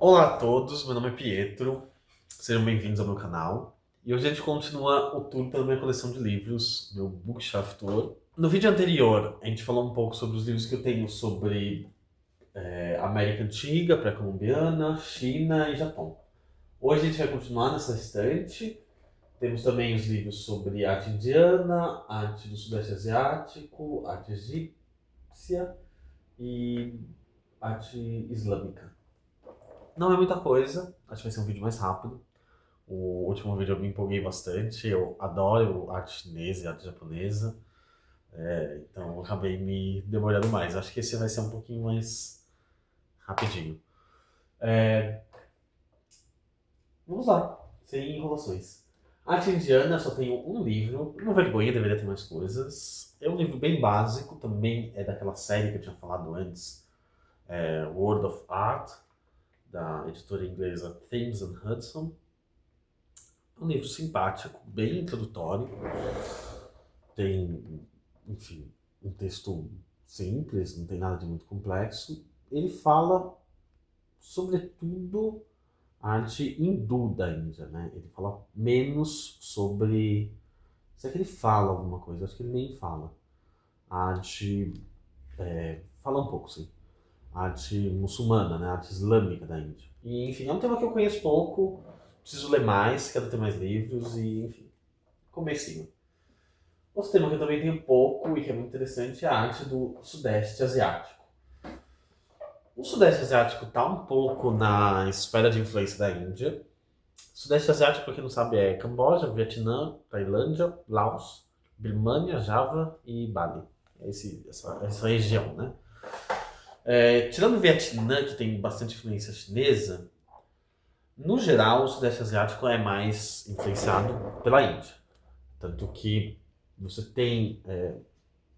Olá a todos, meu nome é Pietro, sejam bem-vindos ao meu canal. E hoje a gente continua o tour pela minha coleção de livros, meu Bookshelf Tour. No vídeo anterior, a gente falou um pouco sobre os livros que eu tenho sobre América Antiga, pré-colombiana, China e Japão. Hoje a gente vai continuar nessa estante. Temos também os livros sobre arte indiana, arte do Sudeste Asiático, arte egípcia e arte islâmica. Não é muita coisa, acho que vai ser um vídeo mais rápido. O último vídeo eu me empolguei bastante, eu adoro arte chinesa e arte japonesa, então eu acabei me demorando mais. Acho que esse vai ser um pouquinho mais rapidinho. Vamos lá, sem enrolações. Arte indiana só tenho um livro, uma vergonha, deveria ter mais coisas. É um livro bem básico, também é daquela série que eu tinha falado antes, World of Art, da editora inglesa Thames and Hudson. É um livro simpático, bem introdutório. Tem, enfim, um texto simples, não tem nada de muito complexo. Ele fala, sobretudo, a arte hindu da Índia, né? Ele fala menos sobre... Se é que ele fala alguma coisa, acho que ele nem fala. A arte... fala um pouco, sim. A arte muçulmana, né? A arte islâmica da Índia. E, enfim, é um tema que eu conheço pouco, preciso ler mais, quero ter mais livros e, enfim, comecinho. Outro tema que eu também tenho pouco e que é muito interessante é a arte do Sudeste Asiático. O Sudeste Asiático está um pouco na esfera de influência da Índia. O Sudeste Asiático, para quem não sabe, é Camboja, Vietnã, Tailândia, Laos, Birmânia, Java e Bali. É essa região, né? Tirando o Vietnã, que tem bastante influência chinesa, no geral o Sudeste Asiático é mais influenciado pela Índia. Tanto que você tem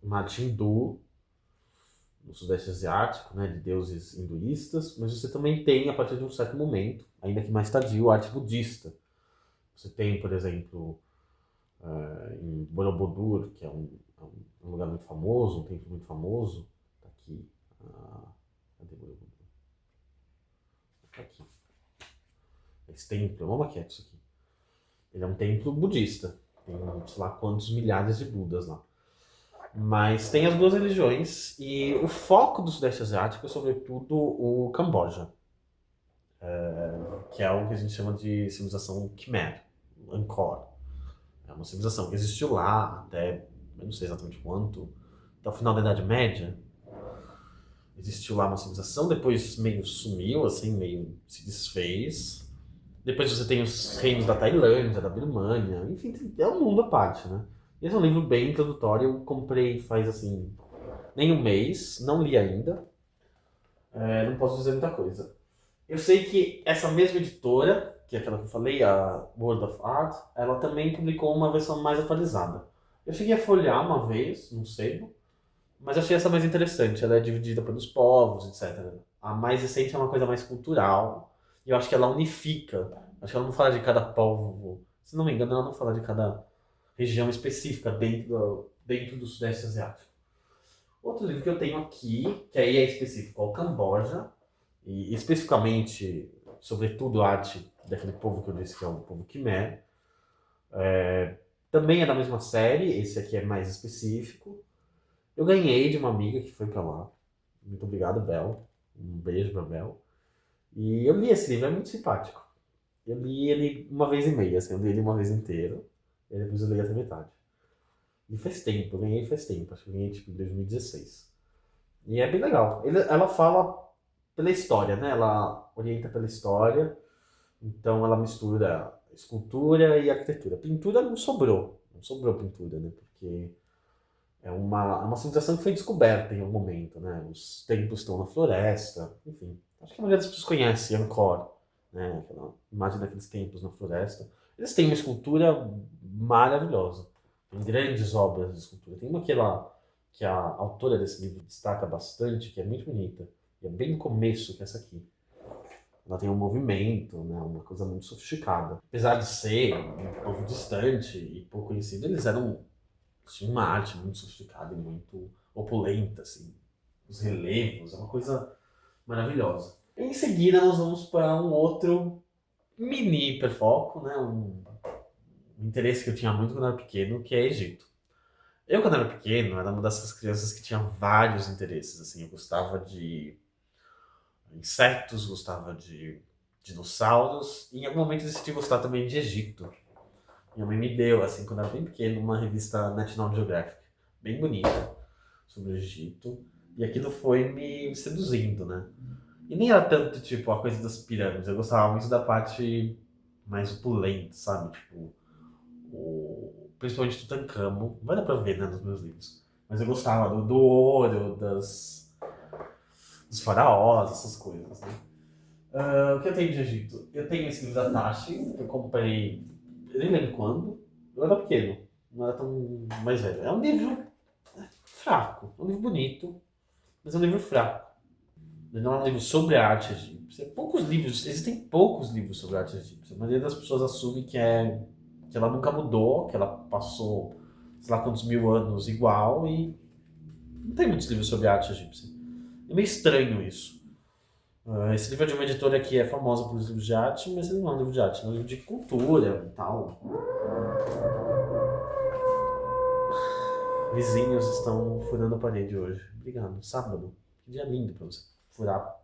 uma arte hindu no Sudeste Asiático, né, de deuses hinduístas, mas você também tem, a partir de um certo momento, ainda que mais tardio, a arte budista. Você tem, por exemplo, em Borobudur, que é um lugar muito famoso, um templo muito famoso, tá aqui, cadê Borobudur? Tá aqui. Esse templo, é uma maquete isso aqui. Ele é um templo budista, tem, sei lá, quantos milhares de Budas lá. Mas tem as duas religiões e o foco do Sudeste Asiático é sobretudo o Camboja, que é o que a gente chama de civilização Khmer, Angkor. É uma civilização que existiu lá até, eu não sei exatamente quanto, até o final da Idade Média. Existiu lá uma civilização, depois meio sumiu, assim, meio se desfez. Depois você tem os reinos da Tailândia, da Birmânia, enfim, é um mundo à parte, né? Esse é um livro bem introdutório, eu comprei faz assim, nem um mês, não li ainda, não posso dizer muita coisa. Eu sei que essa mesma editora, que é aquela que eu falei, a World of Art, ela também publicou uma versão mais atualizada. Eu cheguei a folhear uma vez, não sei, mas achei essa mais interessante. Ela é dividida pelos povos, etc. A mais recente é uma coisa mais cultural, e eu acho que ela unifica. Acho que ela não fala de cada povo, se não me engano, ela não fala de cada região específica dentro do Sudeste Asiático. Outro livro que eu tenho aqui, que aí é específico ao Camboja, e especificamente, sobretudo, a arte daquele povo que eu disse que é o povo Khmer. Também é da mesma série, esse aqui é mais específico. Eu ganhei de uma amiga que foi pra lá. Muito obrigado, Bel. Um beijo pra Bel. E eu li esse livro, é muito simpático. Eu li ele uma vez e meia, assim, eu li ele uma vez inteiro, e depois eu li até metade. E faz tempo, eu ganhei faz tempo, acho que eu ganhei tipo em 2016. E é bem legal. Ela fala pela história, né? Ela orienta pela história, então ela mistura escultura e arquitetura. Pintura não sobrou pintura, né? Porque é uma civilização que foi descoberta em algum momento, né? Os templos estão na floresta, enfim. Acho que a maioria das pessoas conhece Angkor, né? Aquela imagem daqueles templos na floresta. Eles têm uma escultura maravilhosa. Tem grandes obras de escultura. Tem uma que a autora desse livro destaca bastante, que é muito bonita. E é bem no começo, que é essa aqui. Ela tem um movimento, né? Uma coisa muito sofisticada. Apesar de ser um povo distante e pouco conhecido, eles tinham uma arte muito sofisticada e muito opulenta, assim. Os relevos, é uma coisa maravilhosa. Em seguida, nós vamos para um outro mini hiperfoco, né? Um interesse que eu tinha muito quando eu era pequeno, que é Egito. Eu, quando era pequeno, era uma dessas crianças que tinha vários interesses, assim. Eu gostava de insetos, gostava de dinossauros, e em algum momento decidi gostar também de Egito. Minha mãe me deu, assim, quando eu era bem pequeno, uma revista National Geographic, bem bonita, sobre o Egito. E aquilo foi me seduzindo, né? E nem era tanto, tipo, a coisa das pirâmides. Eu gostava muito da parte mais opulenta, sabe? Tipo, principalmente Tutankhamon. Não vai dar pra ver, né, nos meus livros. Mas eu gostava do ouro, dos faraós, essas coisas, né? O que eu tenho de Egito? Eu tenho esse livro da Tashi, que eu comprei, eu nem lembro quando. Eu era pequeno, não era tão mais velho. É um livro fraco, é um livro bonito, mas é um livro fraco. Não é um livro sobre a arte egípcia. Poucos livros, existem poucos livros sobre a arte egípcia. A maioria das pessoas assume que ela nunca mudou, que ela passou sei lá quantos mil anos igual e não tem muitos livros sobre a arte egípcia. É meio estranho isso. Esse livro é de uma editora que é famosa pelos livros de arte, mas ele não é um livro de arte, é um livro de cultura e tal. Vizinhos estão furando a parede hoje. Obrigado. Sábado. Que dia lindo pra você furar a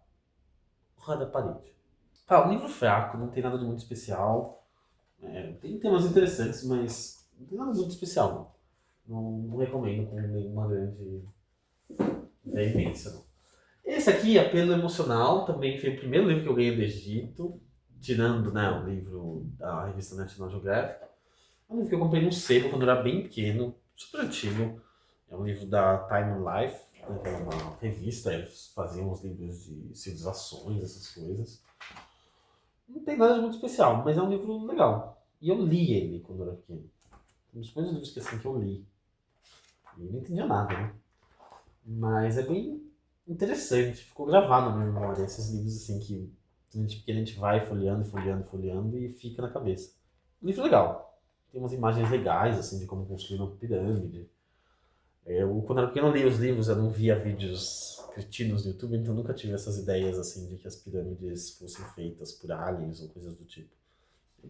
porra da parede. Um livro fraco, não tem nada de muito especial. Tem temas interessantes, mas não tem nada muito especial. Não recomendo com nenhuma grande veemência, não. Esse aqui, Apelo Emocional, também foi o primeiro livro que eu ganhei do Egito, tirando, né, o livro da revista National Geographic. É um livro que eu comprei no sebo quando eu era bem pequeno, super antigo. É um livro da Time and Life, né, que é uma revista, eles faziam uns livros de civilizações, essas coisas. Não tem nada de muito especial, mas é um livro legal. E eu li ele quando eu era pequeno. Um dos primeiros livros que, assim, que eu li. E não entendia nada, né? Mas é bem interessante, ficou gravado na minha memória. Esses livros, assim, que a gente pequeno a gente vai folheando, folheando, folheando e fica na cabeça. Livro legal. Tem umas imagens legais, assim, de como construir uma pirâmide. Quando eu era pequeno, eu lia os livros, eu não via vídeos cretinos no YouTube, então nunca tive essas ideias, assim, de que as pirâmides fossem feitas por aliens ou coisas do tipo.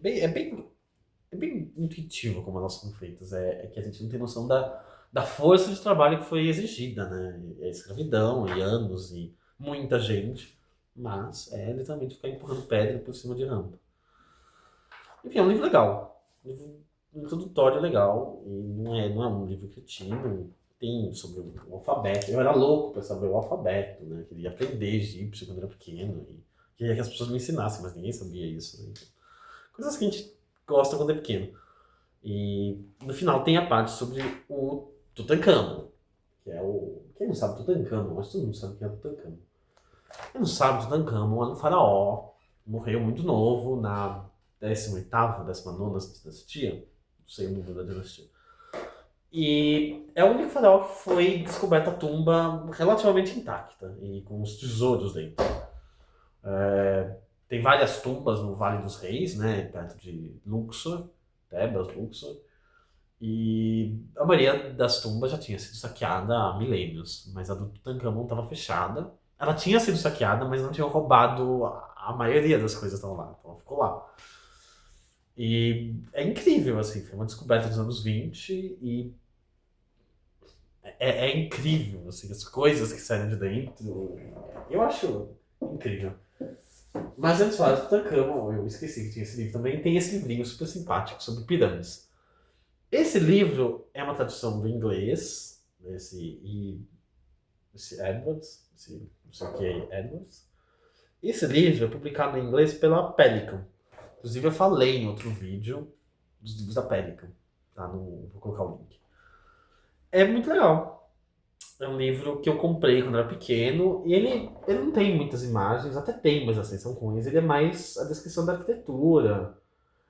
É bem intuitivo como elas são feitas. É que a gente não tem noção da força de trabalho que foi exigida, né? É escravidão, e anos, e muita gente. Mas é literalmente ficar empurrando pedra por cima de rampa. Enfim, é um livro legal. Um introdutório legal. E não é um livro cretino. Tem sobre o alfabeto. Eu era louco pra saber o alfabeto, né? Queria aprender egípcio quando era pequeno. E queria que as pessoas me ensinassem, mas ninguém sabia isso, né? Então, coisas que a gente gosta quando é pequeno. E no final tem a parte sobre o Tutankhamon, que é o. Quem não sabe Tutankhamon? Acho que todo mundo sabe quem é o Tutankhamon. Quem não sabe, Tutankhamon é um faraó, morreu muito novo, na 18ª, 19ª dinastia, não sei o número da dinastia. E é o único faraó que foi descoberta a tumba relativamente intacta e com os tesouros dentro. Tem várias tumbas no Vale dos Reis, né, perto de Luxor, Tebas, Luxor. E a maioria das tumbas já tinha sido saqueada há milênios, mas a do Tutankhamon estava fechada. Ela tinha sido saqueada, mas não tinham roubado a maioria das coisas que estavam lá, então ela ficou lá. E é incrível, assim, foi uma descoberta dos anos 20 e é incrível, assim, as coisas que saem de dentro. Eu acho incrível. Mas antes de falar do Tutankhamon, eu esqueci que tinha esse livro também, tem esse livrinho super simpático sobre pirâmides. Esse livro é uma tradução do inglês, esse Edwards, não sei o que é Edwards. Esse livro é publicado em inglês pela Pelican. Inclusive eu falei em outro vídeo dos livros da Pelican. Tá vou colocar o link. É muito legal. É um livro que eu comprei quando eu era pequeno e ele não tem muitas imagens, até tem, mas assim, são ruins. Ele é mais a descrição da arquitetura.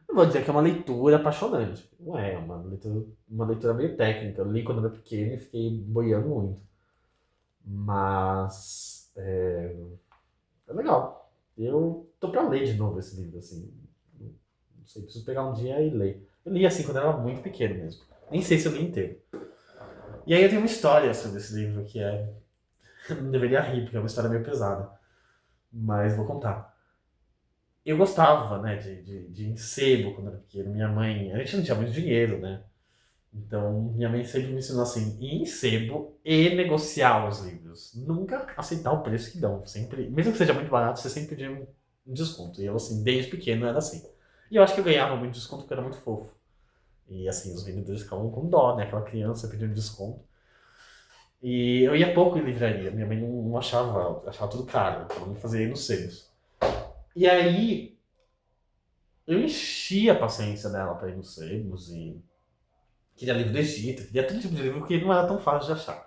Não vou dizer que é uma leitura apaixonante. Não é, uma leitura meio técnica. Eu li quando eu era pequeno e fiquei boiando muito. Mas é legal. Eu tô pra ler de novo esse livro, assim. Não sei, preciso pegar um dia e ler. Eu li assim quando eu era muito pequeno mesmo. Nem sei se eu li inteiro. E aí eu tenho uma história sobre esse livro que é. Não deveria rir, porque é uma história meio pesada. Mas vou contar. Eu gostava, né, de ir em sebo quando era pequeno. Minha mãe, a gente não tinha muito dinheiro, né? Então, minha mãe sempre me ensinou assim, ir em sebo e negociar os livros. Nunca aceitar o preço que dão. Sempre, mesmo que seja muito barato, você sempre pedir um desconto. E eu, assim, desde pequeno era assim. E eu acho que eu ganhava muito desconto porque eu era muito fofo. E, assim, os vendedores ficavam com dó, né? Aquela criança pedindo desconto. E eu ia pouco em livraria. Minha mãe não achava tudo caro. Então, eu fazia ir nos sebos. E aí, eu enchia a paciência dela para ir nos sebos e queria livro do Egito, queria todo tipo de livro que não era tão fácil de achar.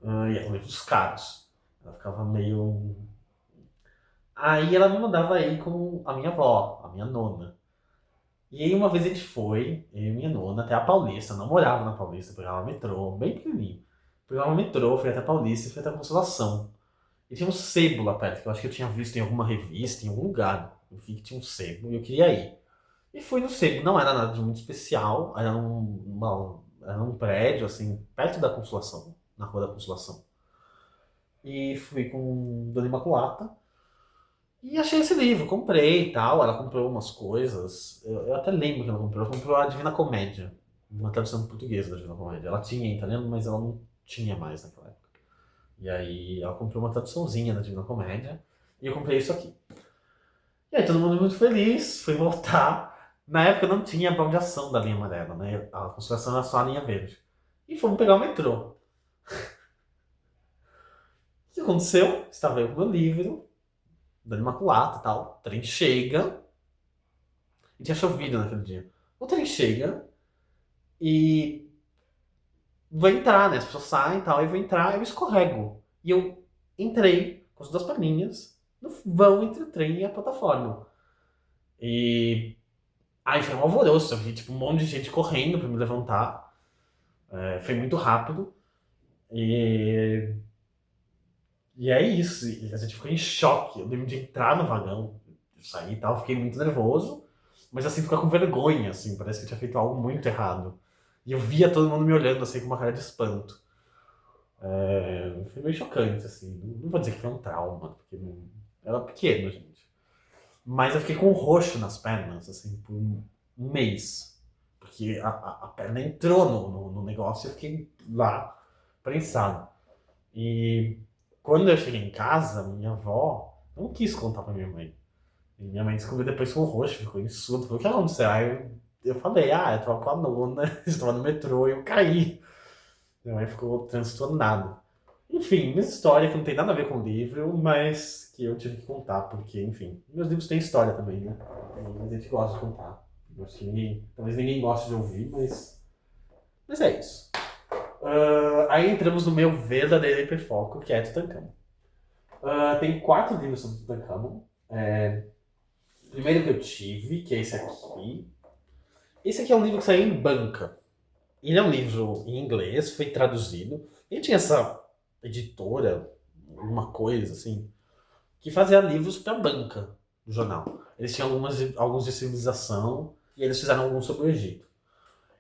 E eram livros caros. Ela ficava meio. Aí ela me mandava ir com a minha avó, a minha nona. E aí uma vez a gente foi, eu e minha nona, até a Paulista, não morava na Paulista, pegava metrô, bem pequenininho. Pegava metrô, fui até a Paulista e fui até a Consolação. E tinha um sebo lá perto, que eu acho que eu tinha visto em alguma revista, em algum lugar. Eu vi que tinha um sebo e eu queria ir. E fui no sebo, não era nada de muito especial, era um prédio, assim, perto da Consolação, na Rua da Consolação. E fui com Dona Imaculata e achei esse livro, comprei e tal. Ela comprou umas coisas, eu até lembro que ela comprou a Divina Comédia, uma tradução portuguesa da Divina Comédia. Ela tinha em italiano, mas ela não tinha mais naquela época. E aí ela comprou uma traduçãozinha da Divina Comédia e eu comprei isso aqui. E aí todo mundo muito feliz, fui voltar. Na época não tinha baldeação da linha amarela, né? A Consolação era só a linha verde. E fomos pegar o metrô. O que aconteceu? Estava eu com o meu livro, dando Imaculata e tal. O trem chega. E tinha chovido naquele dia. O trem chega e vai entrar, né? As pessoas saem e tal. E vou entrar, eu escorrego. E eu entrei com as duas perninhas no vão entre o trem e a plataforma. E aí foi um alvoroço. Eu vi tipo, um monte de gente correndo pra me levantar. Foi muito rápido. E, e é isso. E a gente ficou em choque. Eu lembro de entrar no vagão, sair e tal. Fiquei muito nervoso. Mas assim, ficar com vergonha, assim. Parece que eu tinha feito algo muito errado. E eu via todo mundo me olhando, assim, com uma cara de espanto. Foi meio chocante, assim. Não vou dizer que foi um trauma, porque não... era pequeno, gente. Mas eu fiquei com um roxo nas pernas, assim, por um mês. Porque a perna entrou no negócio e eu fiquei lá, prensado. E quando eu cheguei em casa, minha avó não quis contar pra minha mãe. E minha mãe descobriu depois com o roxo, ficou em surdo. Falou, o que aconteceu? Aí eu falei, eu tava com a nona, estava no metrô e eu caí. Minha mãe ficou transtornada. Enfim, minha história que não tem nada a ver com o livro, mas que eu tive que contar, porque, enfim, meus livros têm história também, né? E a gente gosta de contar. Eu acho que talvez ninguém goste de ouvir, mas é isso. Aí entramos no meu verdadeiro hiperfoco, que é Tutankhamon. Tem 4 livros sobre Tutankhamon. O primeiro que eu tive, que é esse aqui. Esse aqui é um livro que saiu em banca. Ele é um livro em inglês, foi traduzido. E tinha essa editora, uma coisa assim, que fazia livros para banca do jornal. Eles tinham alguns de civilização e eles fizeram alguns sobre o Egito.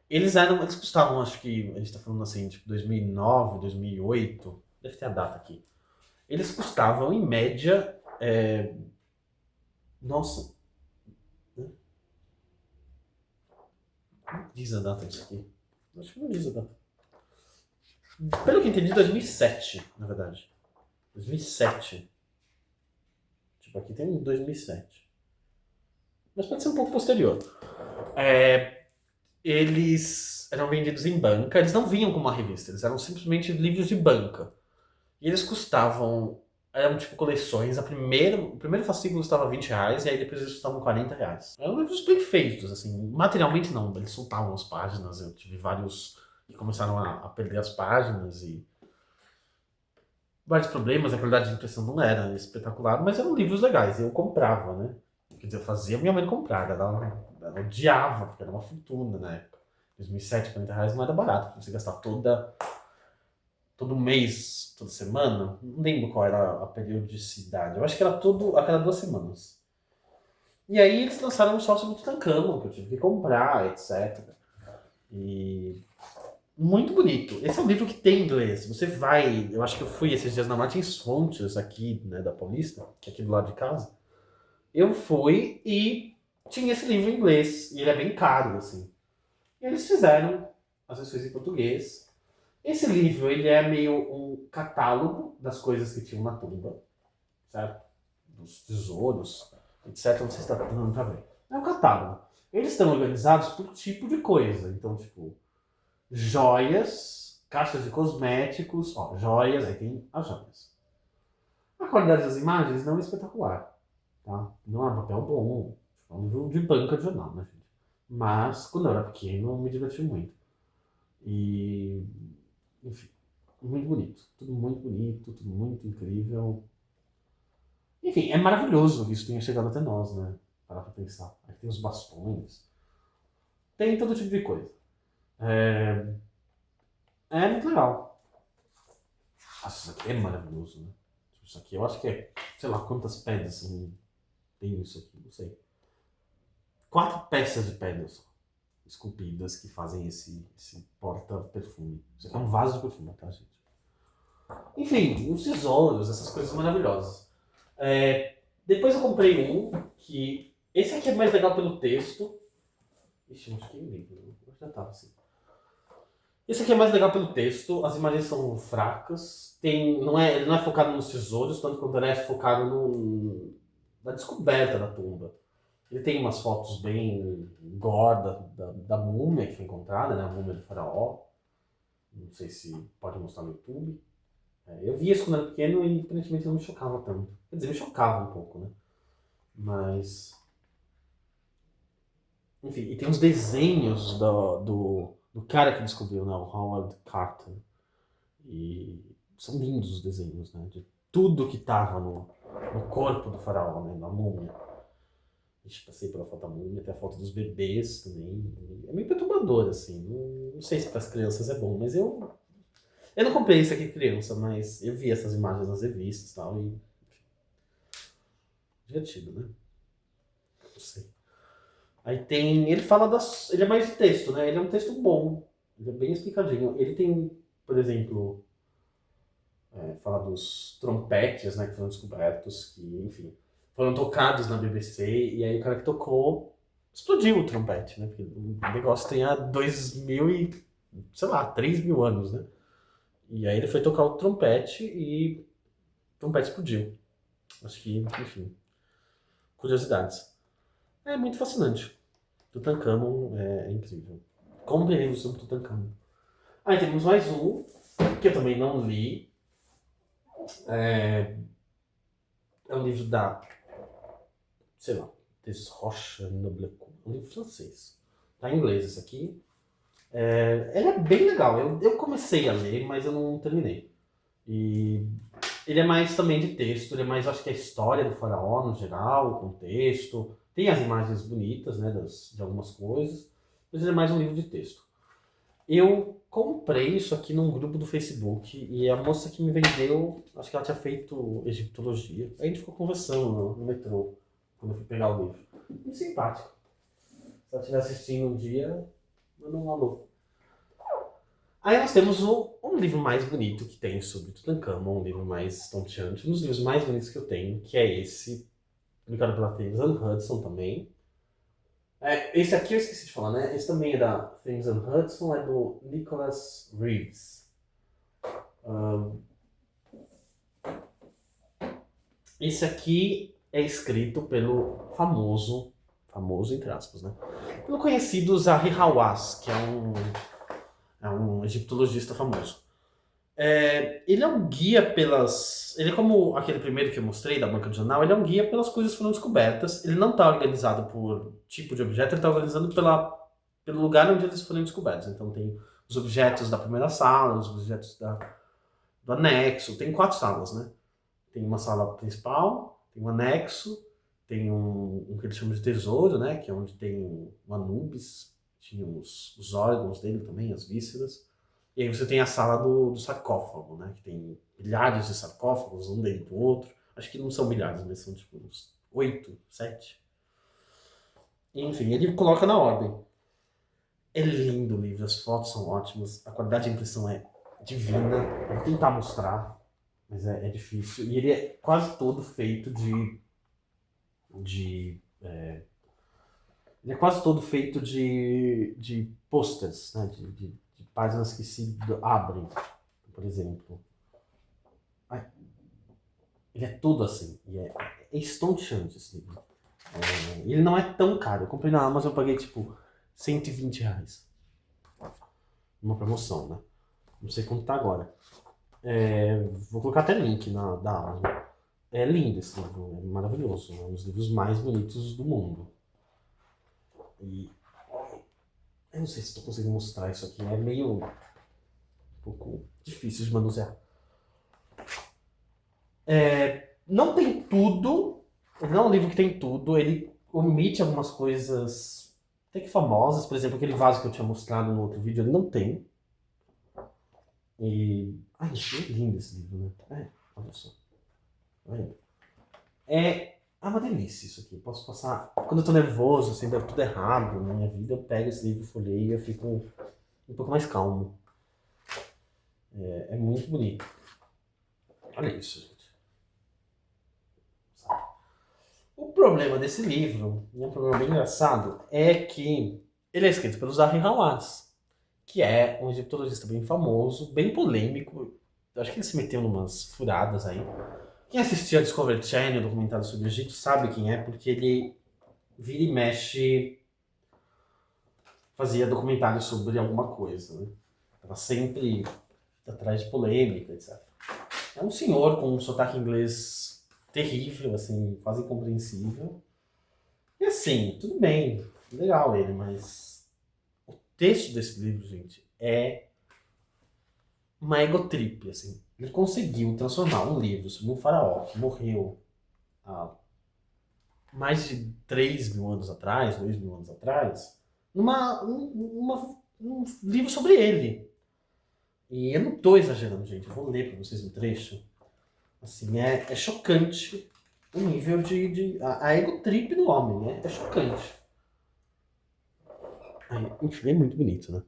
Eles custavam, acho que, a gente tá falando assim, tipo 2009, 2008, deve ter a data aqui. Eles custavam, em média, nossa, não diz a data disso aqui. Acho que não diz a data. Pelo que entendi, 2007, na verdade. 2007. Tipo, aqui tem um 2007. Mas pode ser um pouco posterior. Eles eram vendidos em banca, eles não vinham como uma revista, eles eram simplesmente livros de banca. E eles custavam, eram tipo coleções, o primeiro fascículo custava R$ 20, e aí depois eles custavam R$ 40. Eram livros bem feitos, assim, materialmente não, eles soltavam as páginas, eu tive vários que começaram a perder as páginas e vários problemas, a qualidade de impressão não era espetacular, mas eram livros legais, e eu comprava, né? Quer dizer, eu fazia minha mãe comprar, ela odiava, porque era uma fortuna na época. 2007, R$ 40 não era barato, pra você gastar todo mês, toda semana. Não lembro qual era a periodicidade, eu acho que era a cada 2 semanas. E aí eles lançaram um só sobre Tutankhamon, que eu tive que comprar, etc. E muito bonito. Esse é um livro que tem inglês. Você vai, eu acho que eu fui esses dias na Martins Fontes, aqui, né, da Paulista, que é aqui do lado de casa. Eu fui e tinha esse livro em inglês, e ele é bem caro, assim. E eles fizeram as versões em português. Esse livro, ele é meio um catálogo das coisas que tinham na tumba, certo? Dos tesouros, etc. Não sei se está dando pra ver. É um catálogo. Eles estão organizados por tipo de coisa. Então, tipo, joias, caixas de cosméticos, ó, joias, aí tem as joias. A qualidade das imagens não é espetacular, tá? Não é um papel bom, tipo, é um livro de banca de jornal, né, gente? Mas, quando eu era pequeno, me diverti muito. E, enfim, muito bonito. Tudo muito bonito, tudo muito incrível. Enfim, é maravilhoso que isso tenha chegado até nós, né? Parar pra pensar. Aqui tem os bastões, tem todo tipo de coisa. É, é muito legal. Nossa, isso aqui é maravilhoso, né? Tipo, isso aqui eu acho que é, sei lá quantas pedras assim, tem isso aqui, não sei. 4 peças de pedra só, esculpidas, que fazem esse porta-perfume. Isso aqui é um vaso de perfume, tá, gente? Enfim, os tesouros, essas coisas maravilhosas. É, depois eu comprei um que. Esse aqui é mais legal pelo texto. Ixi, acho que é livro, eu já tava assim. Esse aqui é mais legal pelo texto, as imagens são fracas, ele não é focado nos tesouros, tanto quanto ele é focado na descoberta da tumba. Ele tem umas fotos bem gore da múmia que foi encontrada, né? A múmia do faraó. Não sei se pode mostrar no YouTube. Eu vi isso quando era pequeno e aparentemente não me chocava tanto. Quer dizer, me chocava um pouco, né? Mas. Enfim, e tem os desenhos do cara que descobriu, né? O Howard Carter. E são lindos os desenhos, né? De tudo que estava no corpo do faraó, né? Na múmia. Ixi, passei pela foto da múmia, até a foto dos bebês também. É meio perturbador, assim. Não sei se para as crianças é bom, mas eu não comprei isso aqui criança, mas eu vi essas imagens nas revistas e tal. E divertido, né? Não sei. Aí tem. Ele fala das. Ele é mais de texto, né? Ele é um texto bom. Ele é bem explicadinho. Ele tem, por exemplo, fala dos trompetes, né, que foram descobertos, que, enfim, foram tocados na BBC, e aí o cara que tocou explodiu o trompete, né? Porque o negócio tem há 2000 e, sei lá, 3000 anos, né? E aí ele foi tocar o trompete e o trompete explodiu. Acho que, enfim, curiosidades. É muito fascinante. Tutankhamon é incrível. Comprei livros sobre Tutankhamon. Aí temos mais um, que eu também não li. É, é um livro da, sei lá, Des Roches Noblecourt. Um livro francês. Tá em inglês esse aqui. Ele é bem legal. Eu comecei a ler, mas eu não terminei. E ele é mais também de texto, ele é mais, acho que a história do faraó no geral, o contexto. Tem as imagens bonitas, né, de algumas coisas, mas ele é mais um livro de texto. Eu comprei isso aqui num grupo do Facebook e a moça que me vendeu, acho que ela tinha feito egiptologia. Aí a gente ficou conversando no metrô, quando eu fui pegar o livro. Muito simpático. Se ela estiver assistindo um dia, manda um alô. Aí nós temos um livro mais bonito que tem sobre Tutankhamon, um livro mais estonteante, um dos livros mais bonitos que eu tenho, que é esse, publicado pela Thames Hudson também. Esse aqui eu esqueci de falar, né? Esse também é da Thames Hudson, é do Nicholas Reeves. Esse aqui é escrito pelo famoso entre aspas, né? Pelo conhecido Zahi Hawass, que é um egiptologista famoso. Ele é um guia pelas. Ele é como aquele primeiro que eu mostrei, da banca de jornal, ele é um guia pelas coisas que foram descobertas. Ele não está organizado por tipo de objeto, ele está organizado pelo lugar onde eles foram descobertos. Então tem os objetos da primeira sala, os objetos do anexo. Tem 4 salas, né? Tem uma sala principal, tem um anexo, tem um que eles chamam de tesouro, né? Que é onde tem o Anubis, tinha os órgãos dele também, as vísceras. E aí você tem a sala do sarcófago, né? Que tem milhares de sarcófagos, um dentro do outro. Acho que não são milhares, mas são tipo uns 8, 7. Enfim, ele coloca na ordem. É lindo o livro, as fotos são ótimas, a qualidade de impressão é divina. Eu vou tentar mostrar, mas é difícil. E ele é quase todo feito de ele é quase todo feito de posters, né? De páginas que se abrem, por exemplo. Ai, ele é todo assim. E é estonteante esse livro. Ele não é tão caro. Eu comprei na Amazon, eu paguei tipo R$ 120. Uma promoção, né? Não sei quanto tá agora. Vou colocar até link da Amazon. É lindo esse livro, é maravilhoso. É um dos livros mais bonitos do mundo. E eu não sei se estou conseguindo mostrar isso aqui. É meio um pouco difícil de manusear. Não tem tudo. Ele não é um livro que tem tudo. Ele omite algumas coisas até que famosas. Por exemplo, aquele vaso que eu tinha mostrado no outro vídeo, ele não tem. E... Ai, é lindo esse livro, né? Olha só. É uma delícia isso aqui. Posso passar... Quando eu tô nervoso, assim, dá tudo errado na minha vida, eu pego esse livro, folheio e eu fico um pouco mais calmo. É muito bonito. Olha isso, gente. O problema desse livro, e é um problema bem engraçado, é que ele é escrito pelo Zahi Hawass, que é um egiptologista bem famoso, bem polêmico. Eu acho que ele se meteu numas furadas aí. Quem assistiu a Discovery Channel, documentário sobre o Egito, sabe quem é, porque ele vira e mexe, fazia documentário sobre alguma coisa, né? Tava sempre atrás de polêmica, etc. É um senhor com um sotaque inglês terrível, assim, quase incompreensível. E assim, tudo bem, legal ele, mas o texto desse livro, gente, é uma egotrip, assim. Ele conseguiu transformar um livro sobre um faraó que morreu há mais de 3.000 anos atrás, 2.000 anos atrás, num livro sobre ele. E eu não tô exagerando, gente. Eu vou ler pra vocês um trecho. Assim, é chocante o nível a egotrip do homem, né? É chocante. Enfim, é muito bonito, né?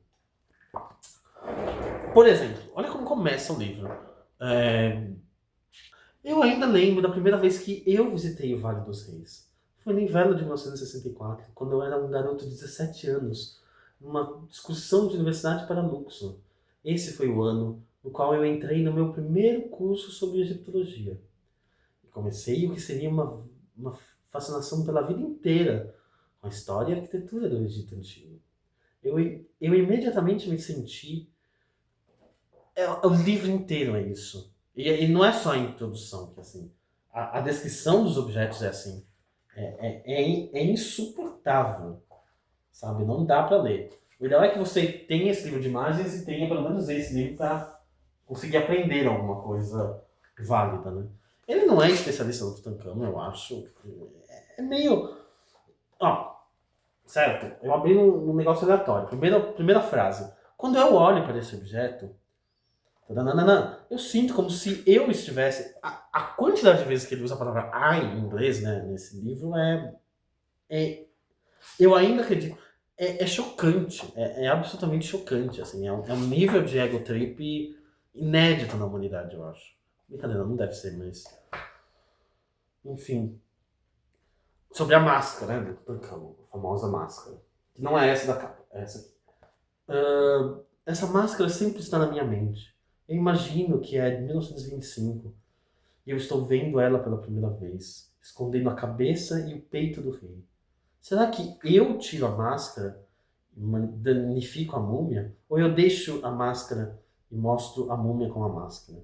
Por exemplo, olha como começa o livro. Eu ainda lembro da primeira vez que eu visitei o Vale dos Reis. Foi no inverno de 1964, quando eu era um garoto de 17 anos, numa excursão de universidade para Luxor. Esse foi o ano no qual eu entrei no meu primeiro curso sobre egiptologia. E comecei o que seria uma fascinação pela vida inteira com a história e a arquitetura do Egito Antigo. Eu imediatamente me senti... o livro inteiro é isso. E não é só a introdução, que assim, a descrição dos objetos é assim. É insuportável, sabe? Não dá pra ler. O ideal é que você tenha esse livro de imagens e tenha pelo menos esse livro pra conseguir aprender alguma coisa válida, né? Ele não é especialista no Tutankhamon, eu acho. É meio... Ó, certo? Eu abri um negócio aleatório. Primeira frase. Quando eu olho para esse objeto, eu sinto como se eu estivesse... A quantidade de vezes que ele usa a palavra I em inglês, né, nesse livro, eu ainda acredito... É chocante, é absolutamente chocante, assim, é um nível de ego trip inédito na humanidade, eu acho. Brincadeira, não deve ser, mas... Enfim. Sobre a máscara, né, do Tutankhamon, a famosa máscara. Que não é essa da capa, é essa aqui. Essa máscara sempre está na minha mente. Eu imagino que é de 1925 e eu estou vendo ela pela primeira vez, escondendo a cabeça e o peito do rei. Será que eu tiro a máscara e danifico a múmia? Ou eu deixo a máscara e mostro a múmia com a máscara?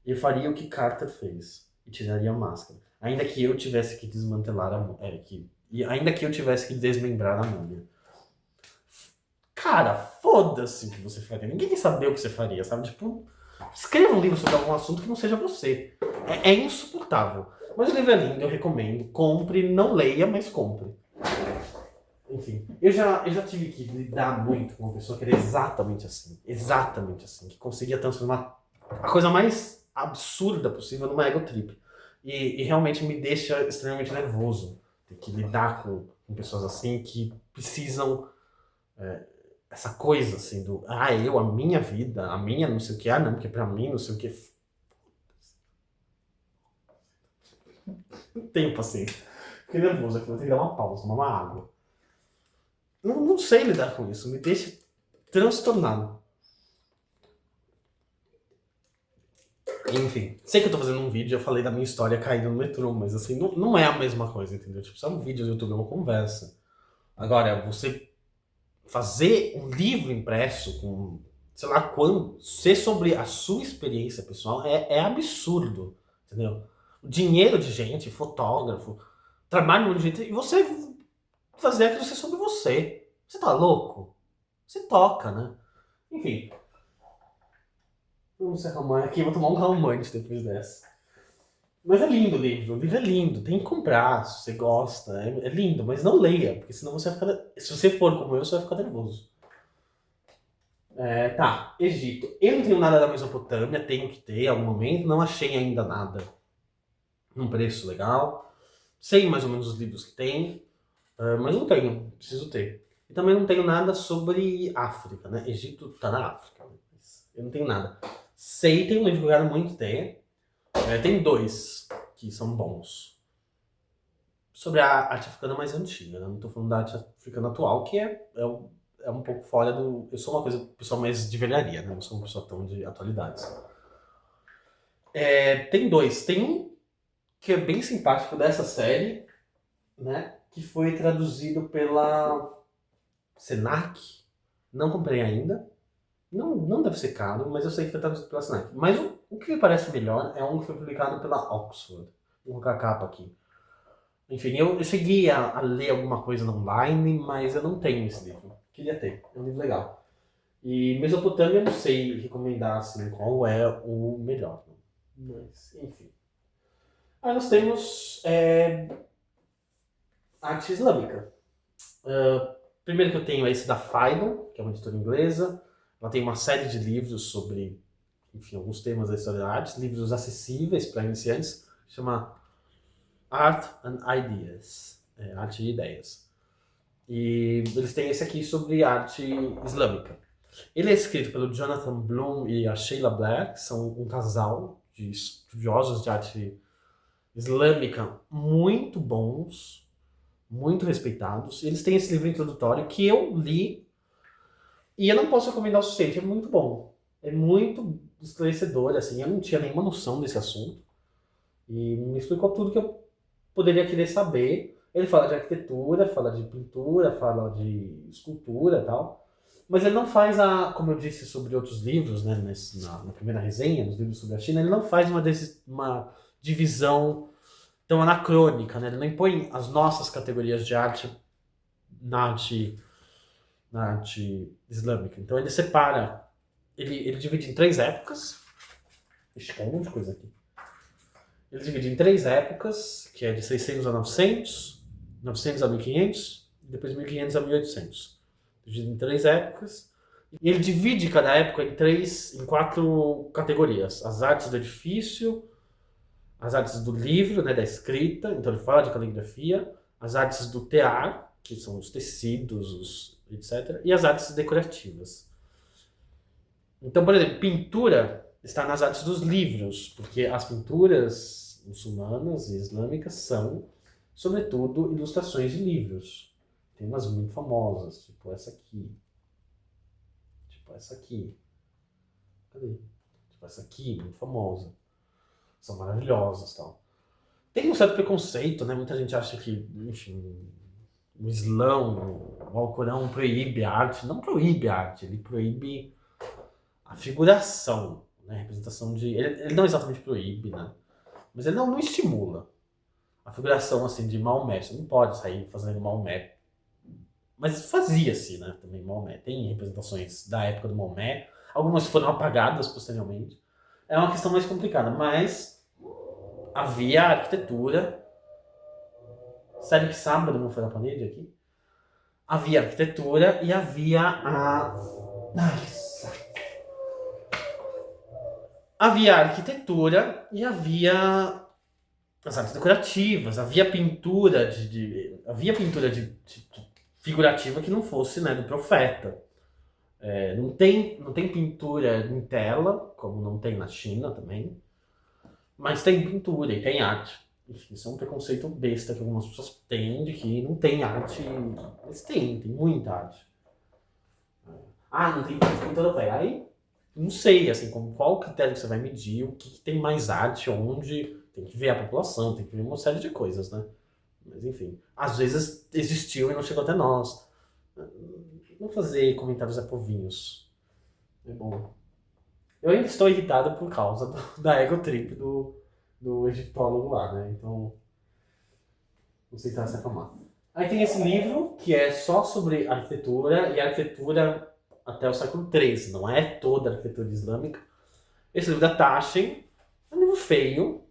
Eu faria o que Carter fez e tiraria a máscara, ainda que eu tivesse que desmantelar a múmia, ainda que eu tivesse que desmembrar a múmia. Cara, foda-se o que você faria. Ninguém quer saber o que você faria, sabe? Tipo, escreva um livro sobre algum assunto que não seja você. É insuportável. Mas o livro é lindo, eu recomendo. Compre, não leia, mas compre. Enfim, eu já tive que lidar muito com uma pessoa que era exatamente assim, que conseguia transformar a coisa mais absurda possível numa ego trip. E realmente me deixa extremamente nervoso ter que lidar com pessoas assim que precisam essa coisa assim do, a minha vida, a minha não sei o que, não, porque pra mim não sei o que. Não tenho paciência. Fiquei nervoso aqui, vou ter que dar uma pausa, tomar uma água. Não sei lidar com isso, me deixa transtornado. Enfim, sei que eu tô fazendo um vídeo, eu falei da minha história caindo no metrô, mas assim, não é a mesma coisa, entendeu? Tipo, isso é um vídeo do YouTube, é uma conversa. Agora, você fazer um livro impresso com, sei lá quando, ser sobre a sua experiência pessoal é absurdo, entendeu? O dinheiro de gente, fotógrafo, trabalho de gente, e você fazer aquilo ser sobre você. Você tá louco? Você toca, né? Enfim. Vamos se acalmar aqui, vou tomar um calmante depois dessa. Mas é lindo o livro é lindo, tem que comprar se você gosta, é lindo, mas não leia, porque senão você vai ficar. Se você for como eu, você vai ficar nervoso. Tá, Egito. Eu não tenho nada da Mesopotâmia, tenho que ter em algum momento, não achei ainda nada num preço legal. Sei mais ou menos os livros que tem, mas não tenho, preciso ter. E também não tenho nada sobre África, né? Egito tá na África, mas eu não tenho nada. Sei, tem um livro que eu quero muito ter. Tem dois que são bons. Sobre a arte africana mais antiga, né? Não tô falando da arte africana atual, que é um pouco fora do. Eu sou uma pessoa mais de velharia, né? Não sou uma pessoa tão de atualidades. Tem dois. Tem um que é bem simpático dessa série, né? Que foi traduzido pela Senac. Não comprei ainda. Não deve ser caro, mas eu sei que foi traduzido pela Senac. Mas o que me parece melhor é um que foi publicado pela Oxford. Vou colocar a capa aqui. Enfim, eu cheguei a ler alguma coisa online, mas eu não tenho esse livro. Queria ter, é um livro legal. E Mesopotâmia eu não sei recomendar assim, qual é o melhor. Mas, enfim. Aí nós temos arte islâmica. Primeiro que eu tenho é esse da Phaidon, que é uma editora inglesa. Ela tem uma série de livros sobre, enfim, alguns temas da história da arte, livros acessíveis para iniciantes, chama Art and Ideas, arte e ideias. E eles têm esse aqui sobre arte islâmica. Ele é escrito pelo Jonathan Bloom e a Sheila Blair, que são um casal de estudiosos de arte islâmica muito bons, muito respeitados. Eles têm esse livro introdutório que eu li e eu não posso recomendar o suficiente, é muito bom. É muito esclarecedor, assim, eu não tinha nenhuma noção desse assunto. E me explicou tudo que eu poderia querer saber. Ele fala de arquitetura, fala de pintura, fala de escultura e tal. Mas ele não faz como eu disse sobre outros livros, né, na primeira resenha, nos livros sobre a China, ele não faz uma divisão tão anacrônica, né? Ele não impõe as nossas categorias de arte na arte islâmica. Então ele separa, ele divide em 3 épocas. Ixi, caiu um monte de coisa aqui. Ele divide em 3 épocas, que é de 600 a 900, 900 a 1500, e depois 1500 a 1800. Dividido em 3 épocas. E ele divide cada época em 4 categorias. As artes do edifício, as artes do livro, né, da escrita, então ele fala de caligrafia, as artes do tear, que são os tecidos, etc., e as artes decorativas. Então, por exemplo, pintura está nas artes dos livros, porque as pinturas muçulmanas e islâmicas são, sobretudo, ilustrações de livros. Tem umas muito famosas, tipo essa aqui. Cadê? Tipo essa aqui, muito famosa. São maravilhosas e tal. Tem um certo preconceito, né? Muita gente acha que, enfim, o Islão, o Alcorão proíbe a arte. Não proíbe a arte, ele proíbe a figuração, né? A representação de. Ele não exatamente proíbe, né? Mas ele não estimula a figuração assim de Maomé. Você não pode sair fazendo Maomé. Mas fazia-se, né? Também Maomé. Tem representações da época do Maomé. Algumas foram apagadas posteriormente. É uma questão mais complicada, mas havia arquitetura. Sério que sábado não foi na parede aqui? Havia arquitetura e havia a. Ai, que saco. Havia arquitetura e havia as artes decorativas, havia pintura havia pintura de figurativa que não fosse, né, do profeta. Não tem pintura em tela, como não tem na China também, mas tem pintura e tem arte. Enfim, isso é um preconceito besta que algumas pessoas têm de que não tem arte, mas tem muita arte. Ah, não tem pintura europeia. Aí, não sei, assim, com qual critério que você vai medir, o que tem mais arte, onde, tem que ver a população, tem que ver uma série de coisas, né? Mas enfim, às vezes existiu e não chegou até nós. Não fazer comentários apovinhos. É bom. Eu ainda estou irritado por causa da ego trip do egiptólogo lá, né? Então, vou tentar se acalmar. Aí tem esse livro que é só sobre arquitetura e arquitetura até o século XIII, não é toda a arquitetura islâmica. Esse livro da Taschen é um livro feio,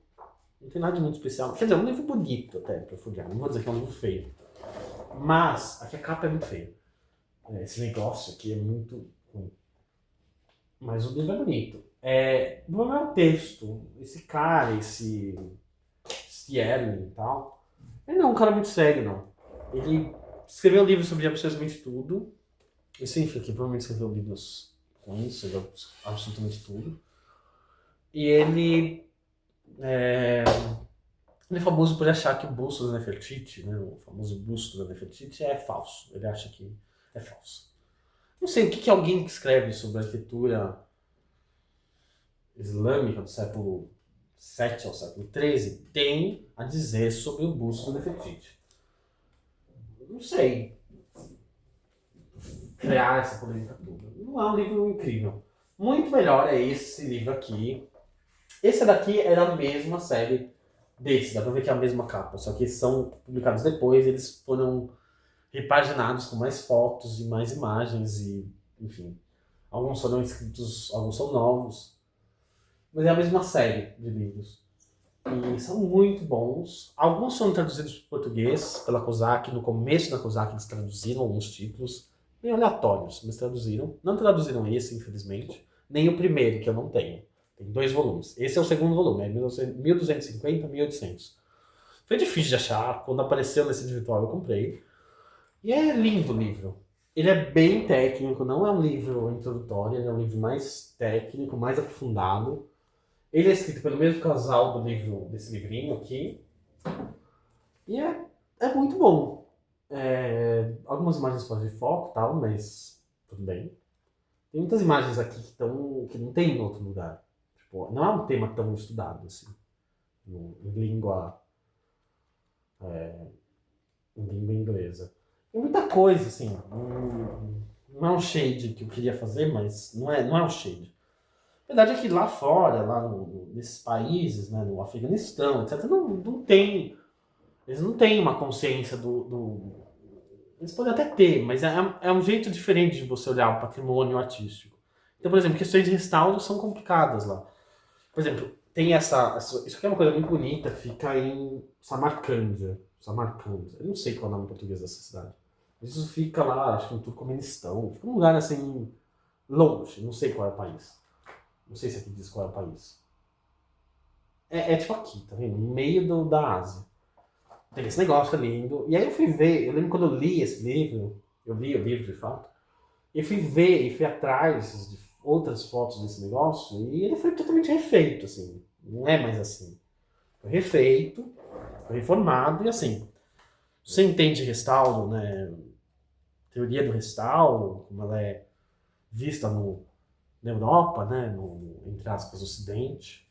não tem nada de muito especial. Quer dizer, é um livro bonito até, pra folhear, não vou dizer que é um livro feio. Mas, aqui a capa é muito feia. Esse negócio aqui é muito ruim. Mas o livro é bonito. O problema é o texto. Esse cara, esse Erwin e tal. Ele não é um cara muito sério, não. Ele escreveu livros sobre absolutamente tudo. E sim, que provavelmente escreveu livros ruins sobre absolutamente tudo. E ele é famoso por achar que o busto da Nefertiti, né, o famoso busto da Nefertiti, é falso. Ele acha que é falso. Não sei o que alguém que escreve sobre a arquitetura islâmica do século VII ao século XIII tem a dizer sobre o busto da Nefertiti. Não sei criar essa polêmica toda. Não é um livro incrível. Muito melhor é esse livro aqui. Esse daqui é da mesma série desse, dá pra ver que é a mesma capa, só que esses são publicados depois, eles foram repaginados com mais fotos e mais imagens e, enfim, alguns foram escritos, alguns são novos, mas é a mesma série de livros. E são muito bons. Alguns foram traduzidos para português pela COSAC, no começo da COSAC eles traduziram alguns títulos, bem aleatórios, mas traduziram. Não traduziram esse, infelizmente, nem o primeiro, que eu não tenho. Tem 2 volumes. Esse é o segundo volume, é 1250, 1800. Foi difícil de achar, quando apareceu nesse individual eu comprei. E é lindo o livro. Ele é bem técnico, não é um livro introdutório, ele é um livro mais técnico, mais aprofundado. Ele é escrito pelo mesmo casal do livro, desse livrinho aqui. E é muito bom. Algumas imagens fora de foco e tal, mas tudo bem. Tem muitas imagens aqui que não tem em outro lugar. Tipo, não é um tema tão estudado assim, em língua inglesa. Tem muita coisa, assim. Não é um shade que eu queria fazer, mas não é um shade. A verdade é que lá fora, nesses países, né, no Afeganistão, etc., não tem. Eles não têm uma consciência eles podem até ter, mas é um jeito diferente de você olhar o patrimônio artístico. Então, por exemplo, questões de restauro são complicadas lá. Por exemplo, tem isso aqui é uma coisa muito bonita, fica em Samarcândia. Eu não sei qual é o nome português dessa cidade. Mas isso fica lá, acho que no Turcomenistão. Fica num lugar assim, longe, não sei qual é o país. Não sei se aqui diz qual é o país. É tipo aqui, tá vendo? No meio da Ásia. Tem esse negócio lindo. E aí eu fui ver, eu lembro quando eu li esse livro, eu li o livro de fato, e fui ver e fui atrás de outras fotos desse negócio, e ele foi totalmente refeito, assim. Não é mais assim. Foi refeito, foi reformado, e assim, você entende restauro, né? Teoria do restauro, como ela é vista na Europa, né? Entre aspas, Ocidente.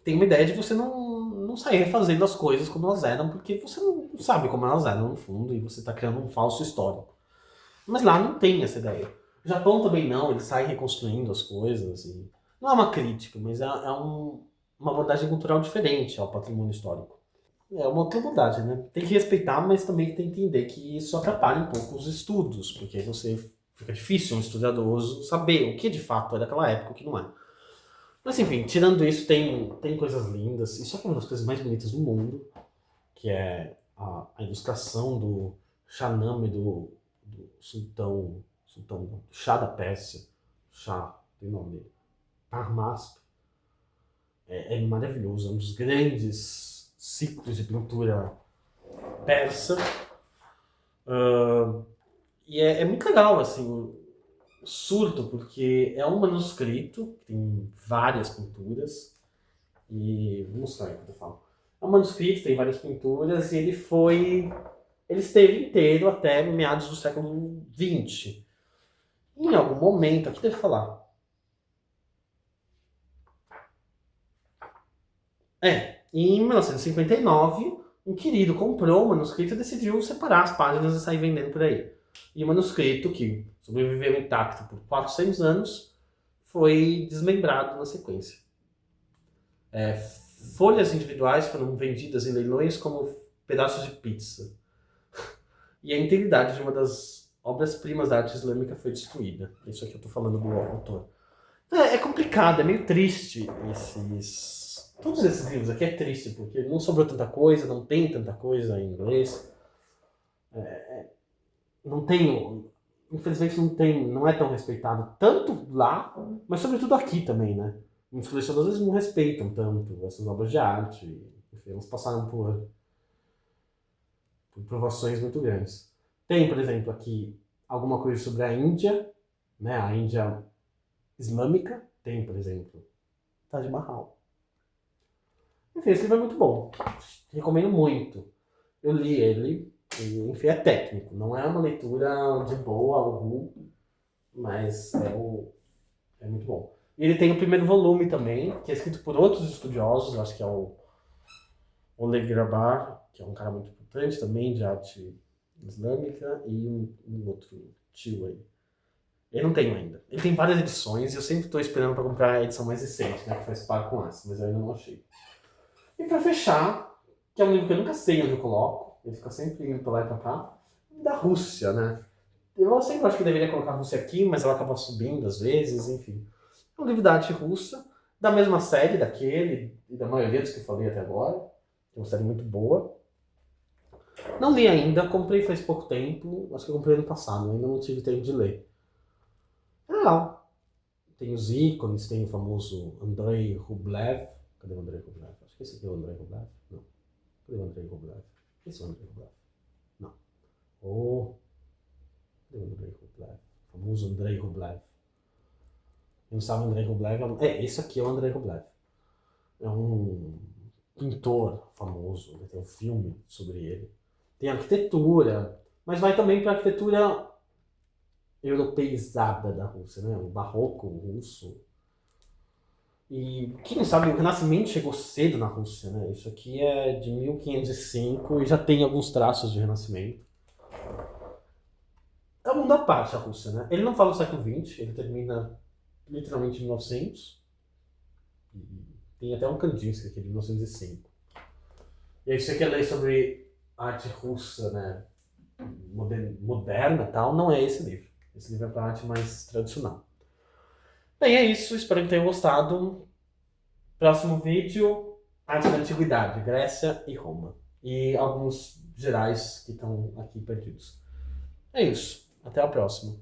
Tem uma ideia de você não sair refazendo as coisas como elas eram, porque você não sabe como elas eram no fundo, e você está criando um falso histórico. Mas lá não tem essa ideia. O Japão também não, eles saem reconstruindo as coisas. E não é uma crítica, mas uma abordagem cultural diferente ao patrimônio histórico. É uma outra abordagem, né? Tem que respeitar, mas também tem que entender que isso atrapalha um pouco os estudos, porque aí fica difícil um estudioso saber o que de fato é daquela época e o que não é. Mas enfim, tirando isso, tem coisas lindas. Isso é uma das coisas mais bonitas do mundo, que é a ilustração do Shahnameh, do sultão Shah da Pérsia. Shah, tem o nome dele. Tahmasp. É maravilhoso, é um dos grandes ciclos de pintura persa. E é muito legal, assim, o surto, porque é um manuscrito, que tem várias pinturas, e vou mostrar aí quando eu falo. É um manuscrito, tem várias pinturas, e ele esteve inteiro até meados do século XX. Em algum momento, aqui deve falar. Em 1959, um querido comprou o manuscrito e decidiu separar as páginas e sair vendendo por aí. E o manuscrito, que sobreviveu intacto por 400 anos, foi desmembrado na sequência. Folhas individuais foram vendidas em leilões como pedaços de pizza. E a integridade de uma das obras-primas da arte islâmica foi destruída. Isso aqui eu estou falando do autor. É complicado, é meio triste todos esses livros aqui é triste, porque não sobrou tanta coisa, não tem tanta coisa em inglês. Não tem. Infelizmente não é tão respeitado tanto lá, mas sobretudo aqui também, né? Muitos colecionadores às vezes não respeitam tanto essas obras de arte. Enfim, elas passaram por provações muito grandes. Tem, por exemplo, aqui alguma coisa sobre a Índia, né? A Índia islâmica. Tem, por exemplo, Taj Mahal. Enfim, esse livro é muito bom. Recomendo muito. Eu li ele, e, enfim, é técnico. Não é uma leitura de boa ou mas é muito bom. E ele tem o primeiro volume também, que é escrito por outros estudiosos, acho que é o Oleg Grabar, que é um cara muito importante também de arte islâmica, e um outro tio aí. Eu não tenho ainda. Ele tem várias edições e eu sempre estou esperando para comprar a edição mais recente, né, que faz par com essa, mas eu ainda não achei. E para fechar, que é um livro que eu nunca sei onde eu coloco, ele fica sempre indo pra lá e pra cá, da Rússia, né? Eu sempre acho que eu deveria colocar a Rússia aqui, mas ela acaba subindo às vezes, enfim. É um livro da arte russa, da mesma série daquele, e da maioria dos que eu falei até agora, que é uma série muito boa. Não li ainda, comprei faz pouco tempo, acho que eu comprei ano passado, ainda não tive tempo de ler. É legal. Tem os ícones, tem o famoso Andrei Rublev. Cadê o Andrei Rublev? Acho que esse aqui é o Andrei Rublev. Não. Cadê o Andrei Rublev? Esse é o Andrei Rublev. Não. Cadê o Andrei Rublev? O famoso Andrei Rublev. Quem não sabe, o Andrei Rublev esse aqui é o Andrei Rublev. É um pintor famoso, né? Tem um filme sobre ele. Tem arquitetura, mas vai também para a arquitetura europeizada da Rússia, né? O barroco russo. E quem não sabe, o Renascimento chegou cedo na Rússia, né? Isso aqui é de 1505 e já tem alguns traços de Renascimento. É um mundo à parte a Rússia, né? Ele não fala do século XX, ele termina literalmente em 1900. E tem até um Kandinsky aqui de 1905. E aí você quer ler sobre arte russa, né? Moderna e tal, não é esse livro. Esse livro é para arte mais tradicional. Bem, é isso. Espero que tenham gostado. Próximo vídeo, arte da Antiguidade, Grécia e Roma. E alguns gerais que estão aqui perdidos. É isso. Até a próxima.